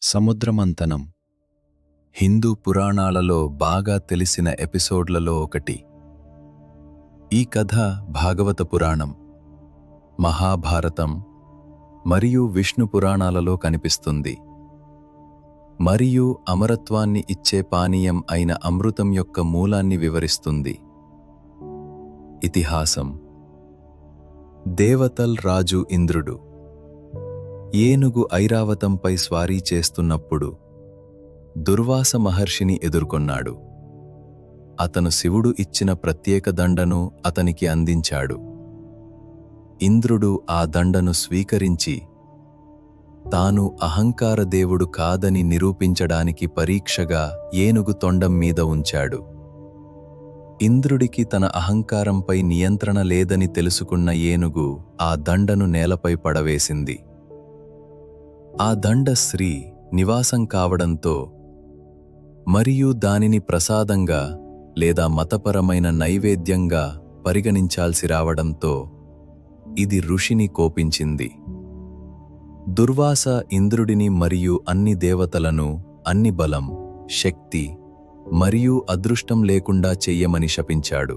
సముద్రమంతనం హిందూ పురాణాలలో బాగా తెలిసిన ఎపిసోడ్లలో ఒకటి. ఈ కథ భాగవత పురాణం, మహాభారతం మరియు విష్ణు పురాణాలలో కనిపిస్తుంది. మరియు అమరత్వాన్ని ఇచ్చే పానీయం అయిన అమృతం యొక్క మూలాన్ని వివరిస్తుంది. ఇతిహాసం: దేవతల్ రాజు ఇంద్రుడు ఏనుగు ఐరావతంపై స్వారీ చేస్తున్నప్పుడు దుర్వాస మహర్షిని ఎదుర్కొన్నాడు. అతను శివుడు ఇచ్చిన ప్రత్యేక దండను అతనికి అందించాడు. ఇంద్రుడు ఆ దండను స్వీకరించి తాను అహంకార దేవుడు కాదని నిరూపించడానికి పరీక్షగా ఏనుగు తొండం మీద ఉంచాడు. ఇంద్రుడికి తన అహంకారంపై నియంత్రణ లేదని తెలుసుకున్న ఏనుగు ఆ దండను నేలపై పడవేసింది. ఆ దండ శ్రీ నివాసం కావడంతో మరియు దానిని ప్రసాదంగా లేదా మతపరమైన నైవేద్యంగా పరిగణించాల్సి రావడంతో ఇది ఋషిని కోపించింది. దుర్వాస ఇంద్రుడిని మరియు అన్ని దేవతలను అన్ని బలం, శక్తి మరియు అదృష్టం లేకుండా చెయ్యమని శపించాడు.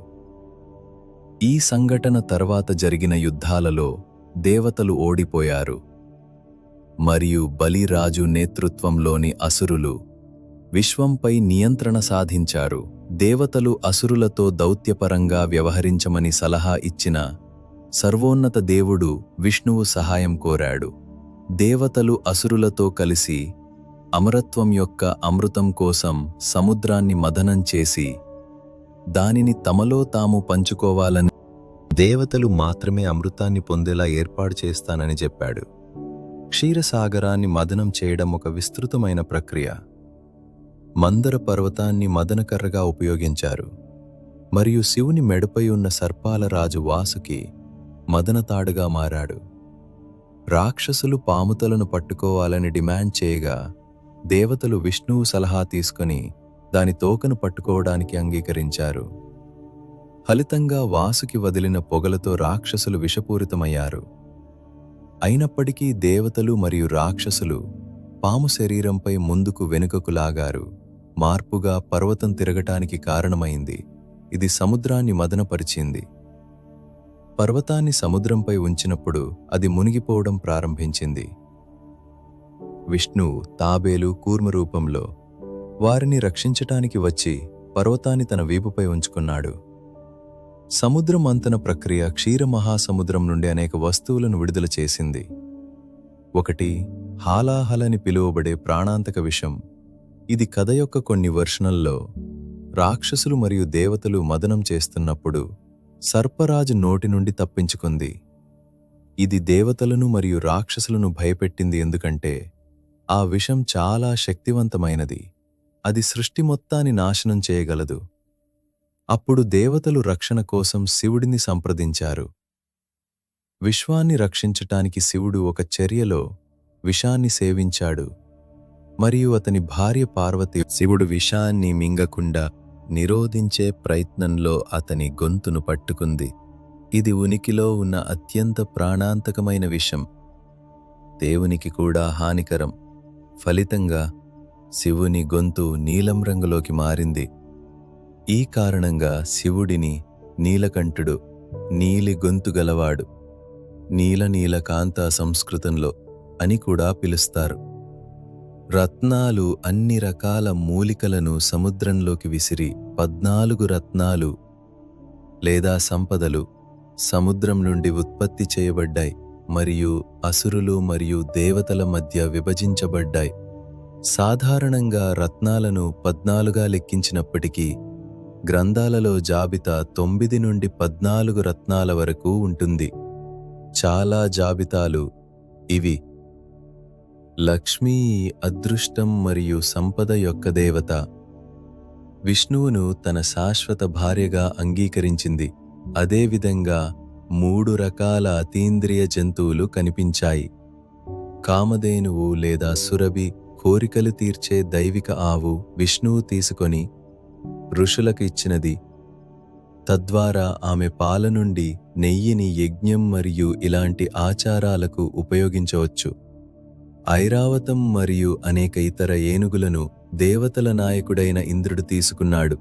ఈ సంఘటన తర్వాత జరిగిన యుద్ధాలలో దేవతలు ఓడిపోయారు మరియు బలిరాజు నేతృత్వంలోని అసురులు విశ్వంపై నియంత్రణ సాధించారు. దేవతలు అసురులతో దౌత్యపరంగా వ్యవహరించమని సలహా ఇచ్చిన సర్వోన్నత దేవుడు విష్ణువు సహాయం కోరాడు. దేవతలు అసురులతో కలిసి అమరత్వం యొక్క అమృతం కోసం సముద్రాన్ని మథనం చేసి దానిని తమలో తాము పంచుకోవాలని, దేవతలు మాత్రమే అమృతాన్ని పొందేలా ఏర్పాటు చేస్తానని చెప్పాడు. క్షీరసాగరాన్ని మదనం చేయడం ఒక విస్తృతమైన ప్రక్రియ. మందర పర్వతాన్ని మదనకర్రగా ఉపయోగించారు మరియు శివుని మెడపై ఉన్న సర్పాల రాజు వాసుకి మదనతాడుగా మారాడు. రాక్షసులు పాముతలను పట్టుకోవాలని డిమాండ్ చేయగా దేవతలు విష్ణువు సలహా తీసుకుని దాని తోకను పట్టుకోవడానికి అంగీకరించారు. ఫలితంగా వాసుకి వదిలిన పొగలతో రాక్షసులు విషపూరితమయ్యారు. అయినప్పటికీ దేవతలు మరియు రాక్షసులు పాము శరీరంపై ముందుకు వెనుకకు లాగారు. మార్పుగా పర్వతం తిరగటానికి కారణమైంది. ఇది సముద్రాన్ని మదనపరిచింది. పర్వతాన్ని సముద్రంపై ఉంచినప్పుడు అది మునిగిపోవడం ప్రారంభించింది. విష్ణువు తాబేలు కూర్మ రూపంలో వారిని రక్షించటానికి వచ్చి పర్వతాన్ని తన వీపుపై ఉంచుకున్నాడు. సముద్ర మంతన ప్రక్రియ క్షీరమహాసముద్రం నుండి అనేక వస్తువులను విడుదల చేసింది. ఒకటి, హాలాహలని పిలువబడే ప్రాణాంతక విషం. ఇది కథ యొక్క కొన్ని వర్షన్లలో రాక్షసులు మరియు దేవతలు మదనం చేస్తున్నప్పుడు సర్పరాజు నోటి నుండి తప్పించుకుంది. ఇది దేవతలను మరియు రాక్షసులను భయపెట్టింది, ఎందుకంటే ఆ విషం చాలా శక్తివంతమైనది. అది సృష్టి మొత్తాన్ని నాశనం చేయగలదు. అప్పుడు దేవతలు రక్షణ కోసం శివుడిని సంప్రదించారు. విశ్వాన్ని రక్షించటానికి శివుడు ఒక చర్యలో విషాన్ని సేవించాడు మరియు అతని భార్య పార్వతి శివుడు విషాన్ని మింగకుండా నిరోధించే ప్రయత్నంలో అతని గొంతును పట్టుకుంది. ఇది ఉనికిలో ఉన్న అత్యంత ప్రాణాంతకమైన విషం, దేవునికి కూడా హానికరం. ఫలితంగా శివుని గొంతు నీలం రంగులోకి మారింది. ఈ కారణంగా శివుడిని నీలకంఠుడు, నీలి గొంతు గలవాడు, నీలకాంత సంస్కృతంలో అని కూడా పిలుస్తారు. రత్నాలు అన్ని రకాల మూలికలను సముద్రంలోకి విసిరి 14 రత్నాలు లేదా సంపదలు సముద్రం నుండి ఉత్పత్తి చేయబడ్డాయి మరియు అసురులు మరియు దేవతల మధ్య విభజించబడ్డాయి. సాధారణంగా రత్నాలను 14గా లెక్కించినప్పటికీ గ్రంథాలలో జాబితా 9 నుండి 14 రత్నాల వరకు ఉంటుంది. చాలా జాబితాలు ఇవి: లక్ష్మీ, అదృష్టం మరియు సంపద యొక్క దేవత. విష్ణువును తన శాశ్వత భార్యగా అంగీకరించింది. అదేవిధంగా 3 రకాల అతీంద్రియ జంతువులు కనిపించాయి. కామధేనువు లేదా సురభి, కోరికలు తీర్చే దైవిక ఆవు విష్ణువు తీసుకొని ఋషులకు ఇచ్చినది. తద్వారా ఆమె పాల నుండి నెయ్యిని యజ్ఞం మరియు ఇలాంటి ఆచారాలకు ఉపయోగించవచ్చు. ఐరావతం మరియు అనేక ఇతర ఏనుగులను దేవతల నాయకుడైన ఇంద్రుడు తీసుకున్నాడు.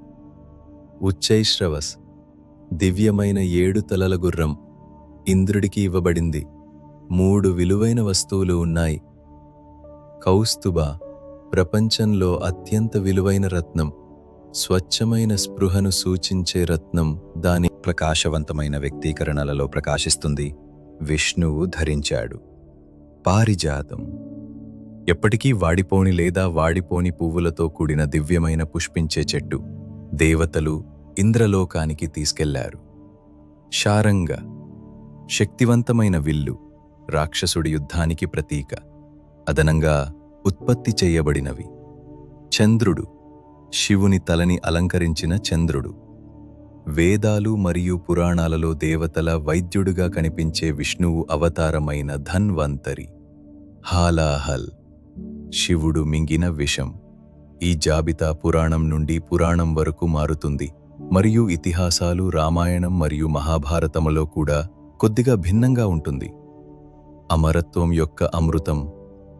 ఉచ్చైశ్రవస్ దివ్యమైన 7 తలల గుర్రం ఇంద్రుడికి ఇవ్వబడింది. 3 విలువైన వస్తువులు ఉన్నాయి. కౌస్తుభ ప్రపంచంలో అత్యంత విలువైన రత్నం, స్వచ్ఛమైన స్పృహను సూచించే రత్నం, దాని ప్రకాశవంతమైన వ్యక్తీకరణలలో ప్రకాశిస్తుంది. విష్ణువు ధరించాడు. పారిజాతం ఎప్పటికీ వాడిపోని లేదా వాడిపోని పువ్వులతో కూడిన దివ్యమైన పుష్పించే చెట్టు. దేవతలు ఇంద్రలోకానికి తీసుకెళ్లారు. శారంగ శక్తివంతమైన విల్లు, రాక్షసుడి యుద్ధానికి ప్రతీక. అదనంగా ఉత్పత్తి చేయబడినవి. చంద్రుడు శివుని తలని అలంకరించిన చంద్రుడు. వేదాలు మరియు పురాణాలలో దేవతల వైద్యుడుగా కనిపించే విష్ణువు అవతారమైన ధన్వంతరి. హాలాహల్ శివుడు మింగిన విషం. ఈ జాబితా పురాణం నుండి పురాణం వరకు మారుతుంది మరియు ఇతిహాసాలు రామాయణం మరియు మహాభారతములో కూడా కొద్దిగా భిన్నంగా ఉంటుంది. అమరత్వం యొక్క అమృతం.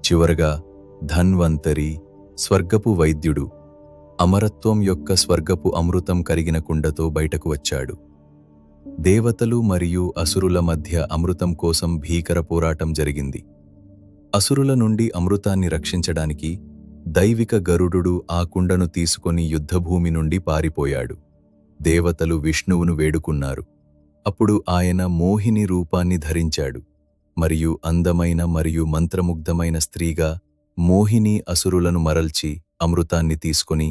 చివరగా ధన్వంతరి స్వర్గపు వైద్యుడు. అమరత్వం యొక్క స్వర్గపు అమృతం కరిగిన కుండతో బయటకు వచ్చాడు. దేవతలు మరియు అసురుల మధ్య అమృతం కోసం భీకర పోరాటం జరిగింది. అసురుల నుండి అమృతాన్ని రక్షించడానికి దైవిక గరుడు ఆ కుండను తీసుకొని యుద్ధభూమి నుండి పారిపోయాడు. దేవతలు విష్ణువును వేడుకున్నారు. అప్పుడు ఆయన మోహిని రూపాన్ని ధరించాడు మరియు అందమైన మరియు మంత్రముగ్ధమైన స్త్రీగా మోహిని అసురులను మరల్చి అమృతాన్ని తీసుకొని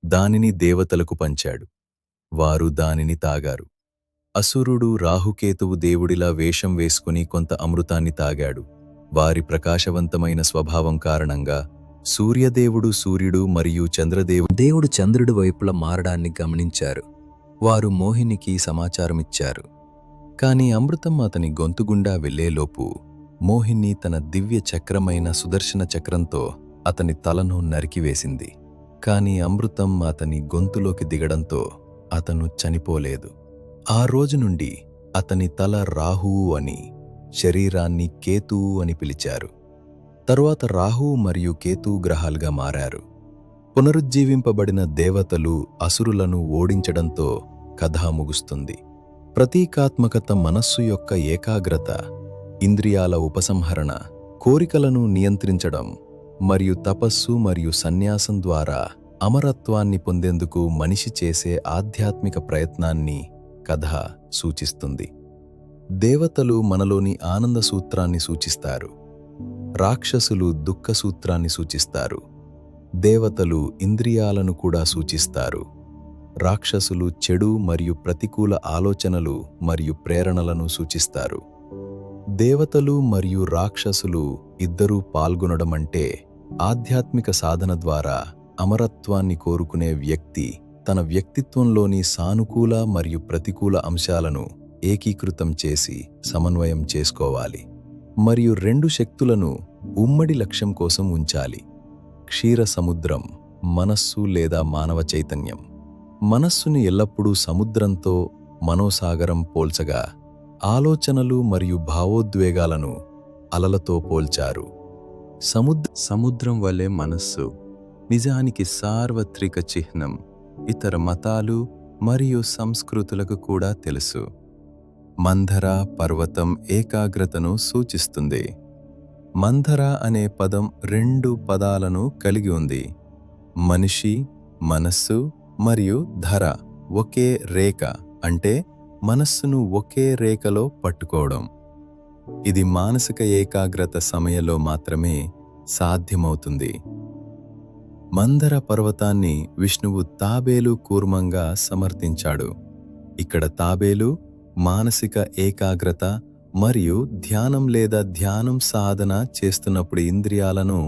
దానిని దేవతలకు పంచాడు. వారు దానిని తాగారు. అసురుడు రాహుకేతువు దేవుడిలా వేషం వేసుకుని కొంత అమృతాన్ని తాగాడు. వారి ప్రకాశవంతమైన స్వభావం కారణంగా సూర్యుడు మరియు దేవుడు చంద్రుడి వైపుల మారడాన్ని గమనించారు. వారు మోహినికి సమాచారమిచ్చారు. కాని అమృతం అతని గొంతుగుండా వెళ్లేలోపు మోహిని తన దివ్య చక్రమైన సుదర్శన చక్రంతో అతని తలను నరికివేసింది. కాని అమృతం అతని గొంతులోకి దిగడంతో అతను చనిపోలేదు. ఆ రోజు నుండి అతని తల రాహువు అని, శరీరాన్ని కేతువు అని పిలిచారు. తరువాత రాహువు మరియు కేతువు గ్రహాలుగా మారారు. పునరుజ్జీవింపబడిన దేవతలు అసురులను ఓడించడంతో కథ ముగుస్తుంది. ప్రతీకాత్మకత మనస్సు యొక్క ఏకాగ్రత, ఇంద్రియాల ఉపసంహరణ, కోరికలను నియంత్రించడం మరియు తపస్సు మరియు సన్యాసం ద్వారా అమరత్వాన్ని పొందేందుకు మనిషి చేసే ఆధ్యాత్మిక ప్రయత్నాన్ని కథ సూచిస్తుంది. దేవతలు మనలోని ఆనంద సూత్రాన్ని సూచిస్తారు. రాక్షసులు దుఃఖ సూత్రాన్ని సూచిస్తారు. దేవతలు ఇంద్రియాలను కూడా సూచిస్తారు. రాక్షసులు చెడు మరియు ప్రతికూల ఆలోచనలు మరియు ప్రేరణలను సూచిస్తారు. దేవతలు మరియు రాక్షసులు ఇద్దరూ పాల్గొనడమంటే ఆధ్యాత్మిక సాధన ద్వారా అమరత్వాన్ని కోరుకునే వ్యక్తి తన వ్యక్తిత్వంలోని సానుకూల మరియు ప్రతికూల అంశాలను ఏకీకృతం చేసి సమన్వయం చేసుకోవాలి మరియు 2 శక్తులను ఉమ్మడి లక్ష్యం కోసం ఉంచాలి. క్షీర సముద్రం మనస్సు లేదా మానవ చైతన్యం. మనస్సుని ఎల్లప్పుడూ సముద్రంతో మనోసాగరం పోల్చగా ఆలోచనలు మరియు భావోద్వేగాలను అలలతో పోల్చారు. సముద్రం వలె మనస్సు నిజానికి సార్వత్రిక చిహ్నం. ఇతర మతాలు మరియు సంస్కృతులకు కూడా తెలుసు. మంధర పర్వతం ఏకాగ్రతను సూచిస్తుంది. మంధర అనే పదం 2 పదాలను కలిగి ఉంది. మనిషి, మనస్సు మరియు ధర ఒకే రేఖ, అంటే మనస్సును ఒకే రేఖలో పట్టుకోవడం. ఇది మానసిక ఏకాగ్రత సమయంలో మాత్రమే సాధ్యమవుతుంది. మందర పర్వతాన్ని విష్ణువు తాబేలు కూర్మంగా సమర్థించాడు. ఇక్కడ తాబేలు మానసిక ఏకాగ్రత మరియు ధ్యానం లేదా ధ్యానం సాధన చేస్తున్నప్పుడు ఇంద్రియాలను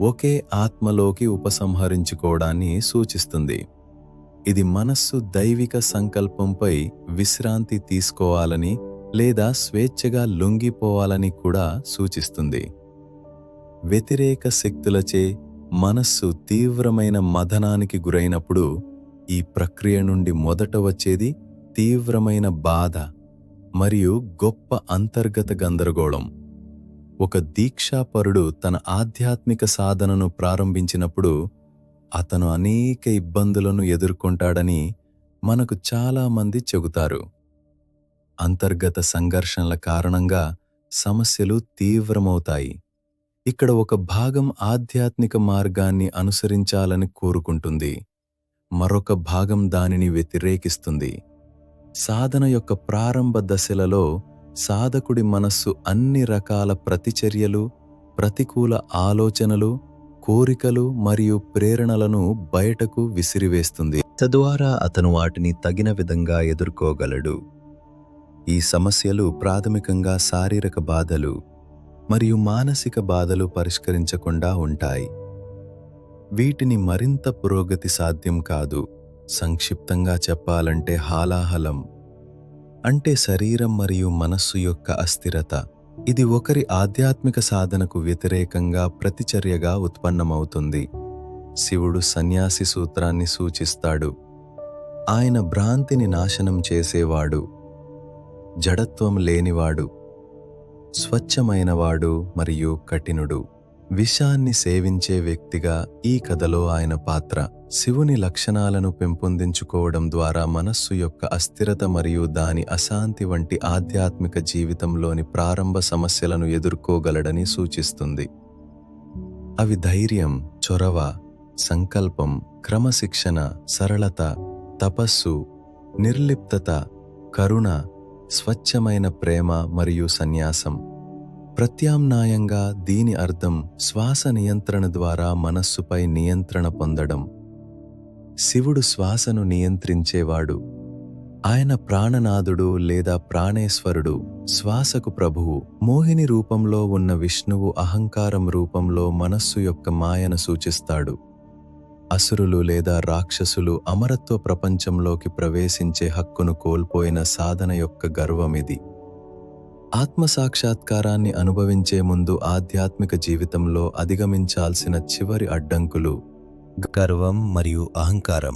ఒకే ఆత్మలోకి ఉపసంహరించుకోవడాన్ని సూచిస్తుంది. ఇది మనస్సు దైవిక సంకల్పంపై విశ్రాంతి తీసుకోవాలని లేదా స్వేచ్ఛగా లొంగిపోవాలని కూడా సూచిస్తుంది. వ్యతిరేక శక్తులచే మనస్సు తీవ్రమైన మథనానికి గురైనప్పుడు ఈ ప్రక్రియ నుండి మొదట వచ్చేది తీవ్రమైన బాధ మరియు గొప్ప అంతర్గత గందరగోళం. ఒక దీక్షాపరుడు తన ఆధ్యాత్మిక సాధనను ప్రారంభించినప్పుడు అతను అనేక ఇబ్బందులను ఎదుర్కొంటాడని మనకు చాలామంది చెబుతారు. అంతర్గత సంఘర్షణల కారణంగా సమస్యలు తీవ్రమవుతాయి. ఇక్కడ ఒక భాగం ఆధ్యాత్మిక మార్గాన్ని అనుసరించాలని కోరుకుంటుంది, మరొక భాగం దానిని వ్యతిరేకిస్తుంది. సాధన యొక్క ప్రారంభ దశలలో సాధకుడి మనస్సు అన్ని రకాల ప్రతిచర్యలు, ప్రతికూల ఆలోచనలు, కోరికలు మరియు ప్రేరణలను బయటకు విసిరివేస్తుంది. తద్వారా అతను వాటిని తగిన విధంగా ఎదుర్కోగలడు. ఈ సమస్యలు ప్రాథమికంగా శారీరక బాధలు మరియు మానసిక బాధలు పరిష్కరించకుండా ఉంటాయి. వీటిని మరింత పురోగతి సాధ్యం కాదు. సంక్షిప్తంగా చెప్పాలంటే హాలాహలం అంటే శరీరం మరియు మనస్సు యొక్క అస్థిరత. ఇది ఒకరి ఆధ్యాత్మిక సాధనకు వ్యతిరేకంగా ప్రతిచర్యగా ఉత్పన్నమవుతుంది. శివుడు సన్యాసి సూత్రాన్ని సూచిస్తాడు. ఆయన భ్రాంతిని నాశనం చేసేవాడు, జడత్వం లేనివాడు, స్వచ్ఛమైనవాడు మరియు కఠినుడు. విషాన్ని సేవించే వ్యక్తిగా ఈ కథలో ఆయన పాత్ర. శివుని లక్షణాలను పెంపొందించుకోవడం ద్వారా మనస్సు యొక్క అస్థిరత మరియు దాని అశాంతి వంటి ఆధ్యాత్మిక జీవితంలోని ప్రారంభ సమస్యలను ఎదుర్కోగలడని సూచిస్తుంది. అవి ధైర్యం, చొరవ, సంకల్పం, క్రమశిక్షణ, సరళత, తపస్సు, నిర్లిప్తత, కరుణ, స్వచ్ఛమైన ప్రేమ మరియు సన్యాసం. ప్రత్యామ్నాయంగా దీని అర్థం శ్వాస నియంత్రణ ద్వారా మనస్సుపై నియంత్రణ పొందడం. శివుడు శ్వాసను నియంత్రించేవాడు. ఆయన ప్రాణనాథుడు లేదా ప్రాణేశ్వరుడు, శ్వాసకు ప్రభువు. మోహిని రూపంలో ఉన్న విష్ణువు అహంకారం రూపంలో మనస్సు యొక్క మాయను సూచిస్తాడు. అసురులు లేదా రాక్షసులు అమరత్వ ప్రపంచంలోకి ప్రవేశించే హక్కును కోల్పోయిన సాధన యొక్క గర్వమిది. ఆత్మసాక్షాత్కారాన్ని అనుభవించే ముందు ఆధ్యాత్మిక జీవితంలో అధిగమించాల్సిన చివరి అడ్డంకులు గర్వం మరియు అహంకారం.